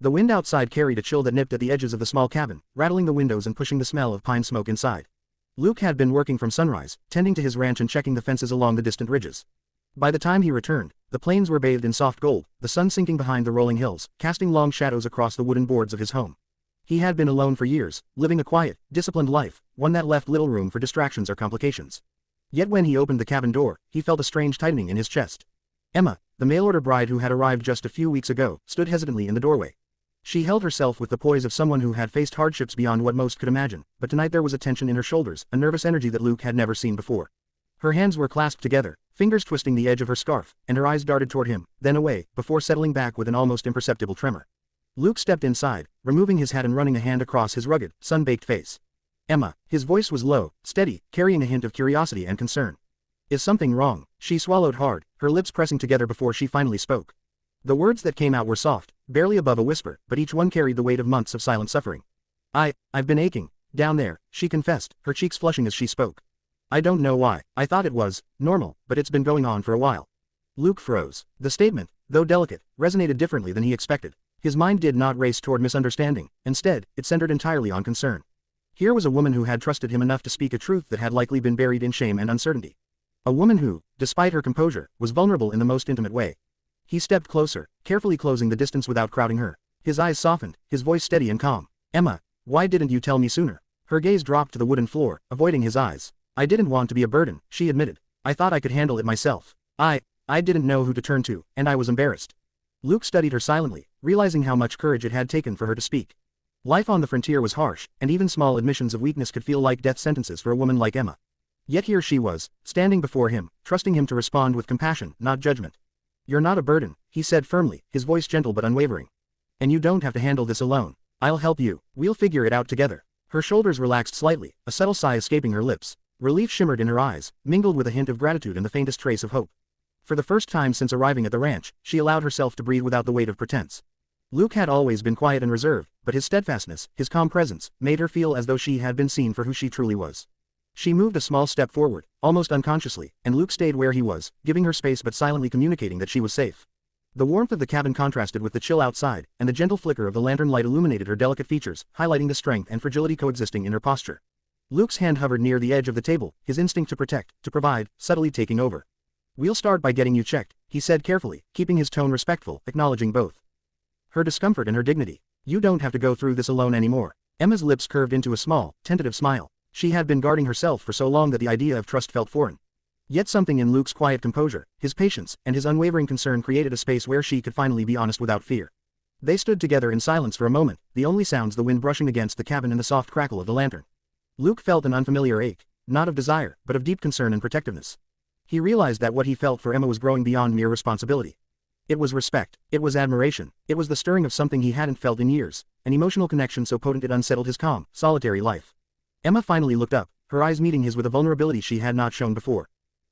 The wind outside carried a chill that nipped at the edges of the small cabin, rattling the windows and pushing the smell of pine smoke inside. Luke had been working from sunrise, tending to his ranch and checking the fences along the distant ridges. By the time he returned, the plains were bathed in soft gold, the sun sinking behind the rolling hills, casting long shadows across the wooden boards of his home. He had been alone for years, living a quiet, disciplined life, one that left little room for distractions or complications. Yet when he opened the cabin door, he felt a strange tightening in his chest. Emma, the mail-order bride who had arrived just a few weeks ago, stood hesitantly in the doorway. She held herself with the poise of someone who had faced hardships beyond what most could imagine, but tonight there was a tension in her shoulders, a nervous energy that Luke had never seen before. Her hands were clasped together, fingers twisting the edge of her scarf, and her eyes darted toward him, then away, before settling back with an almost imperceptible tremor. Luke stepped inside, removing his hat and running a hand across his rugged, sun-baked face. Emma, his voice was low, steady, carrying a hint of curiosity and concern. Is something wrong? She swallowed hard, her lips pressing together before she finally spoke. The words that came out were soft, barely above a whisper, but each one carried the weight of months of silent suffering. I've been aching, down there, she confessed, her cheeks flushing as she spoke. I don't know why, I thought it was normal, but it's been going on for a while. Luke froze. The statement, though delicate, resonated differently than he expected. His mind did not race toward misunderstanding, instead, it centered entirely on concern. Here was a woman who had trusted him enough to speak a truth that had likely been buried in shame and uncertainty. A woman who, despite her composure, was vulnerable in the most intimate way. He stepped closer, carefully closing the distance without crowding her. His eyes softened, his voice steady and calm. Emma, why didn't you tell me sooner? Her gaze dropped to the wooden floor, avoiding his eyes. I didn't want to be a burden, she admitted. I thought I could handle it myself. I didn't know who to turn to, and I was embarrassed. Luke studied her silently, realizing how much courage it had taken for her to speak. Life on the frontier was harsh, and even small admissions of weakness could feel like death sentences for a woman like Emma. Yet here she was, standing before him, trusting him to respond with compassion, not judgment. You're not a burden, he said firmly, his voice gentle but unwavering. And you don't have to handle this alone. I'll help you, we'll figure it out together. Her shoulders relaxed slightly, a subtle sigh escaping her lips. Relief shimmered in her eyes, mingled with a hint of gratitude and the faintest trace of hope. For the first time since arriving at the ranch, she allowed herself to breathe without the weight of pretense. Luke had always been quiet and reserved, but his steadfastness, his calm presence, made her feel as though she had been seen for who she truly was. She moved a small step forward, almost unconsciously, and Luke stayed where he was, giving her space but silently communicating that she was safe. The warmth of the cabin contrasted with the chill outside, and the gentle flicker of the lantern light illuminated her delicate features, highlighting the strength and fragility coexisting in her posture. Luke's hand hovered near the edge of the table, his instinct to protect, to provide, subtly taking over. We'll start by getting you checked, he said carefully, keeping his tone respectful, acknowledging both her discomfort and her dignity. You don't have to go through this alone anymore. Emma's lips curved into a small, tentative smile. She had been guarding herself for so long that the idea of trust felt foreign. Yet something in Luke's quiet composure, his patience, and his unwavering concern created a space where she could finally be honest without fear. They stood together in silence for a moment, the only sounds the wind brushing against the cabin and the soft crackle of the lantern. Luke felt an unfamiliar ache, not of desire, but of deep concern and protectiveness. He realized that what he felt for Emma was growing beyond mere responsibility. It was respect, it was admiration, it was the stirring of something he hadn't felt in years, an emotional connection so potent it unsettled his calm, solitary life. Emma finally looked up, her eyes meeting his with a vulnerability she had not shown before.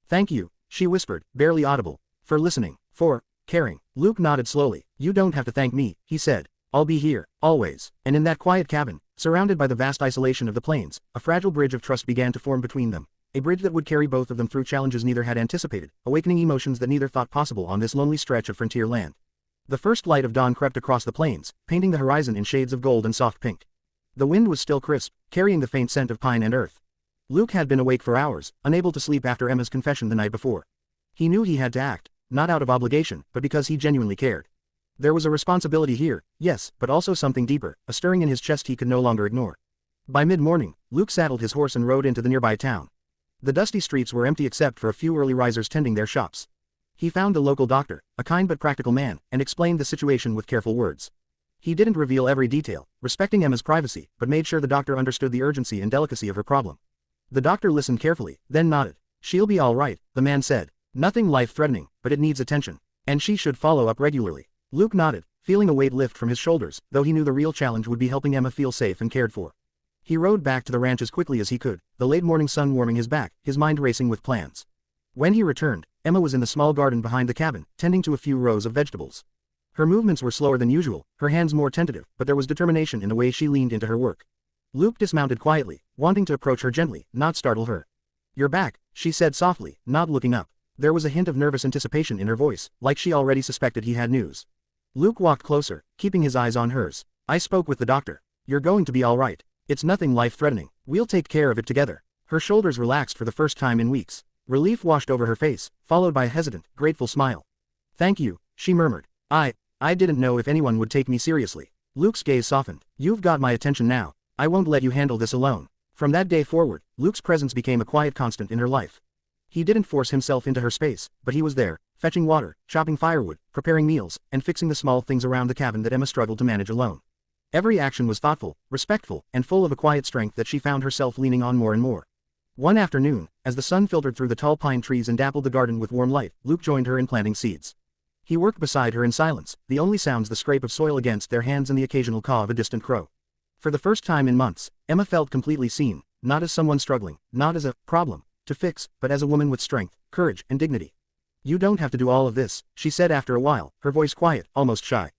Thank you, she whispered, barely audible, for listening, for caring. Luke nodded slowly. You don't have to thank me, he said. I'll be here, always. And in that quiet cabin, surrounded by the vast isolation of the plains, a fragile bridge of trust began to form between them. A bridge that would carry both of them through challenges neither had anticipated, awakening emotions that neither thought possible on this lonely stretch of frontier land. The first light of dawn crept across the plains, painting the horizon in shades of gold and soft pink. The wind was still crisp, carrying the faint scent of pine and earth. Luke had been awake for hours, unable to sleep after Emma's confession the night before. He knew he had to act, not out of obligation, but because he genuinely cared. There was a responsibility here, yes, but also something deeper, a stirring in his chest he could no longer ignore. By mid-morning, Luke saddled his horse and rode into the nearby town. The dusty streets were empty except for a few early risers tending their shops. He found a local doctor, a kind but practical man, and explained the situation with careful words. He didn't reveal every detail, respecting Emma's privacy, but made sure the doctor understood the urgency and delicacy of her problem. The doctor listened carefully, then nodded. She'll be all right, the man said. Nothing life-threatening, but it needs attention. And she should follow up regularly. Luke nodded, feeling a weight lift from his shoulders, though he knew the real challenge would be helping Emma feel safe and cared for. He rode back to the ranch as quickly as he could, the late morning sun warming his back, his mind racing with plans. When he returned, Emma was in the small garden behind the cabin, tending to a few rows of vegetables. Her movements were slower than usual, her hands more tentative, but there was determination in the way she leaned into her work. Luke dismounted quietly, wanting to approach her gently, not startle her. You're back, she said softly, not looking up. There was a hint of nervous anticipation in her voice, like she already suspected he had news. Luke walked closer, keeping his eyes on hers. I spoke with the doctor. You're going to be all right. It's nothing life-threatening. We'll take care of it together. Her shoulders relaxed for the first time in weeks. Relief washed over her face, followed by a hesitant, grateful smile. Thank you, she murmured. I didn't know if anyone would take me seriously. Luke's gaze softened. You've got my attention now. I won't let you handle this alone. From that day forward, Luke's presence became a quiet constant in her life. He didn't force himself into her space, but he was there, fetching water, chopping firewood, preparing meals, and fixing the small things around the cabin that Emma struggled to manage alone. Every action was thoughtful, respectful, and full of a quiet strength that she found herself leaning on more and more. One afternoon, as the sun filtered through the tall pine trees and dappled the garden with warm light, Luke joined her in planting seeds. He worked beside her in silence, the only sounds the scrape of soil against their hands and the occasional caw of a distant crow. For the first time in months, Emma felt completely seen, not as someone struggling, not as a problem to fix, but as a woman with strength, courage, and dignity. You don't have to do all of this, she said after a while, her voice quiet, almost shy.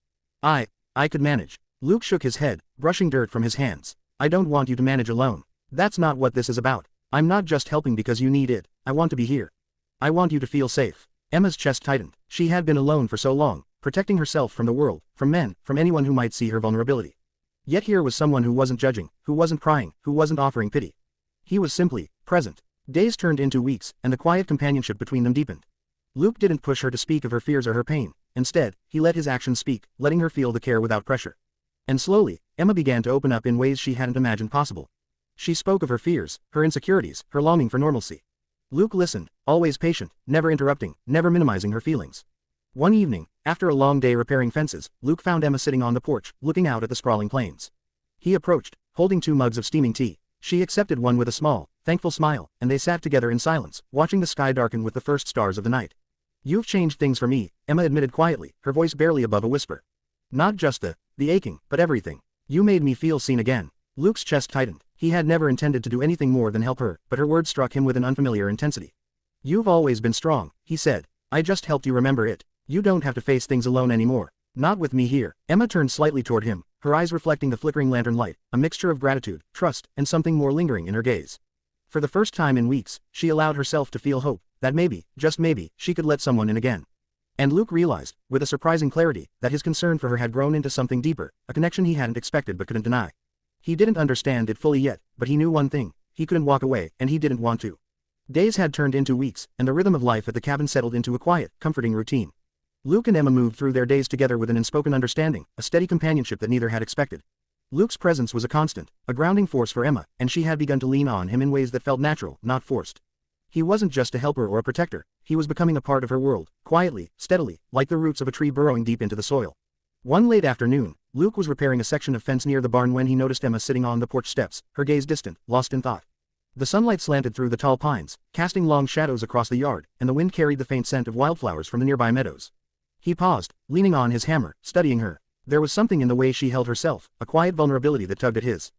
I could manage. Luke shook his head, brushing dirt from his hands. I don't want you to manage alone. That's not what this is about. I'm not just helping because you need it. I want to be here. I want you to feel safe. Emma's chest tightened. She had been alone for so long, protecting herself from the world, from men, from anyone who might see her vulnerability. Yet here was someone who wasn't judging, who wasn't prying, who wasn't offering pity. He was simply present. Days turned into weeks, and the quiet companionship between them deepened. Luke didn't push her to speak of her fears or her pain. Instead, he let his actions speak, letting her feel the care without pressure. And slowly, Emma began to open up in ways she hadn't imagined possible. She spoke of her fears, her insecurities, her longing for normalcy. Luke listened, always patient, never interrupting, never minimizing her feelings. One evening, after a long day repairing fences, Luke found Emma sitting on the porch, looking out at the sprawling plains. He approached, holding 2 mugs of steaming tea. She accepted one with a small, thankful smile, and they sat together in silence, watching the sky darken with the first stars of the night. You've changed things for me, Emma admitted quietly, her voice barely above a whisper. Not just the aching, but everything. You made me feel seen again. Luke's chest tightened. He had never intended to do anything more than help her, but her words struck him with an unfamiliar intensity. You've always been strong, he said. I just helped you remember it. You don't have to face things alone anymore. Not with me here. Emma turned slightly toward him, her eyes reflecting the flickering lantern light, a mixture of gratitude, trust, and something more lingering in her gaze. For the first time in weeks, she allowed herself to feel hope, that maybe, just maybe, she could let someone in again. And Luke realized, with a surprising clarity, that his concern for her had grown into something deeper, a connection he hadn't expected but couldn't deny. He didn't understand it fully yet, but he knew one thing: he couldn't walk away, and he didn't want to. Days had turned into weeks, and the rhythm of life at the cabin settled into a quiet, comforting routine. Luke and Emma moved through their days together with an unspoken understanding, a steady companionship that neither had expected. Luke's presence was a constant, a grounding force for Emma, and she had begun to lean on him in ways that felt natural, not forced. He wasn't just a helper or a protector, he was becoming a part of her world, quietly, steadily, like the roots of a tree burrowing deep into the soil. One late afternoon, Luke was repairing a section of fence near the barn when he noticed Emma sitting on the porch steps, her gaze distant, lost in thought. The sunlight slanted through the tall pines, casting long shadows across the yard, and the wind carried the faint scent of wildflowers from the nearby meadows. He paused, leaning on his hammer, studying her. There was something in the way she held herself, a quiet vulnerability that tugged at his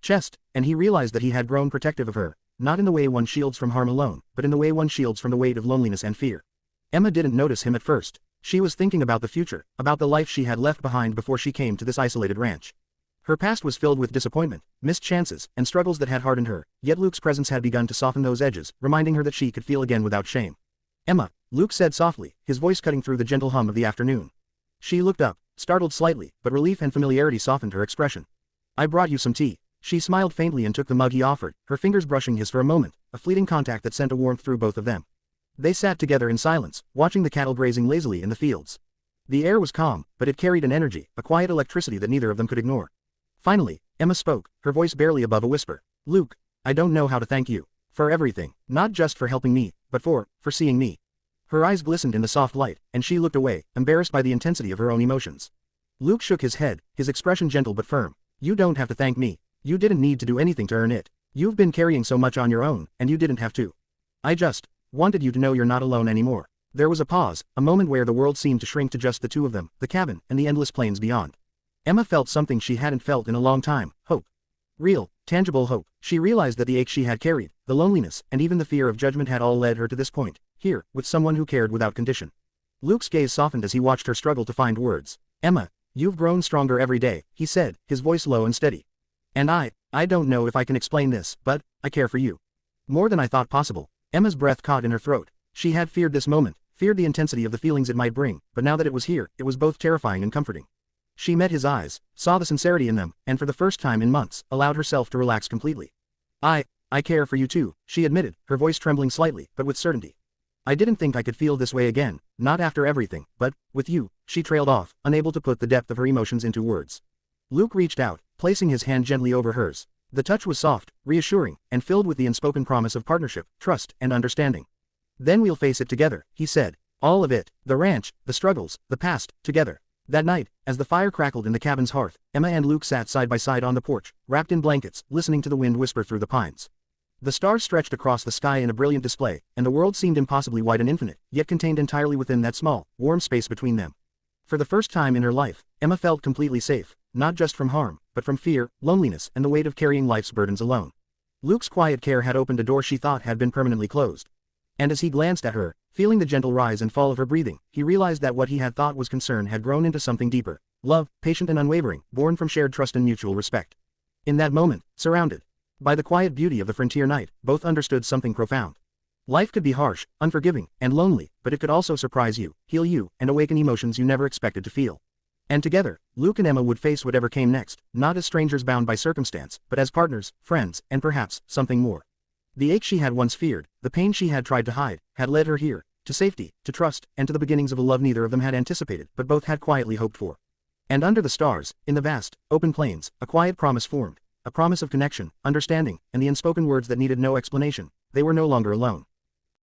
chest, and he realized that he had grown protective of her, not in the way one shields from harm alone, but in the way one shields from the weight of loneliness and fear. Emma didn't notice him at first. She was thinking about the future, about the life she had left behind before she came to this isolated ranch. Her past was filled with disappointment, missed chances, and struggles that had hardened her, yet Luke's presence had begun to soften those edges, reminding her that she could feel again without shame. Emma, Luke said softly, his voice cutting through the gentle hum of the afternoon. She looked up, startled slightly, but relief and familiarity softened her expression. I brought you some tea. She smiled faintly and took the mug he offered, her fingers brushing his for a moment, a fleeting contact that sent a warmth through both of them. They sat together in silence, watching the cattle grazing lazily in the fields. The air was calm, but it carried an energy, a quiet electricity that neither of them could ignore. Finally, Emma spoke, her voice barely above a whisper. Luke, I don't know how to thank you. For everything, not just for helping me, but for seeing me. Her eyes glistened in the soft light, and she looked away, embarrassed by the intensity of her own emotions. Luke shook his head, his expression gentle but firm. You don't have to thank me. You didn't need to do anything to earn it. You've been carrying so much on your own, and you didn't have to. I just wanted you to know you're not alone anymore. There was a pause, a moment where the world seemed to shrink to just the two of them, the cabin, and the endless plains beyond. Emma felt something she hadn't felt in a long time, hope. Real, tangible hope. She realized that the ache she had carried, the loneliness, and even the fear of judgment had all led her to this point, here, with someone who cared without condition. Luke's gaze softened as he watched her struggle to find words. Emma, you've grown stronger every day, he said, his voice low and steady. And I don't know if I can explain this, but I care for you. More than I thought possible. Emma's breath caught in her throat. She had feared this moment, feared the intensity of the feelings it might bring, but now that it was here, it was both terrifying and comforting. She met his eyes, saw the sincerity in them, and for the first time in months, allowed herself to relax completely. I care for you too, she admitted, her voice trembling slightly, but with certainty. I didn't think I could feel this way again, not after everything, but, with you, she trailed off, unable to put the depth of her emotions into words. Luke reached out, placing his hand gently over hers. The touch was soft, reassuring, and filled with the unspoken promise of partnership, trust, and understanding. Then we'll face it together, he said. All of it, the ranch, the struggles, the past, together. That night, as the fire crackled in the cabin's hearth, Emma and Luke sat side by side on the porch, wrapped in blankets, listening to the wind whisper through the pines. The stars stretched across the sky in a brilliant display, and the world seemed impossibly wide and infinite, yet contained entirely within that small, warm space between them. For the first time in her life, Emma felt completely safe, not just from harm, but from fear, loneliness, and the weight of carrying life's burdens alone. Luke's quiet care had opened a door she thought had been permanently closed. And as he glanced at her, feeling the gentle rise and fall of her breathing, he realized that what he had thought was concern had grown into something deeper. Love, patient and unwavering, born from shared trust and mutual respect. In that moment, surrounded by the quiet beauty of the frontier night, both understood something profound. Life could be harsh, unforgiving, and lonely, but it could also surprise you, heal you, and awaken emotions you never expected to feel. And together, Luke and Emma would face whatever came next, not as strangers bound by circumstance, but as partners, friends, and perhaps, something more. The ache she had once feared, the pain she had tried to hide, had led her here, to safety, to trust, and to the beginnings of a love neither of them had anticipated, but both had quietly hoped for. And under the stars, in the vast, open plains, a quiet promise formed, a promise of connection, understanding, and the unspoken words that needed no explanation. They were no longer alone.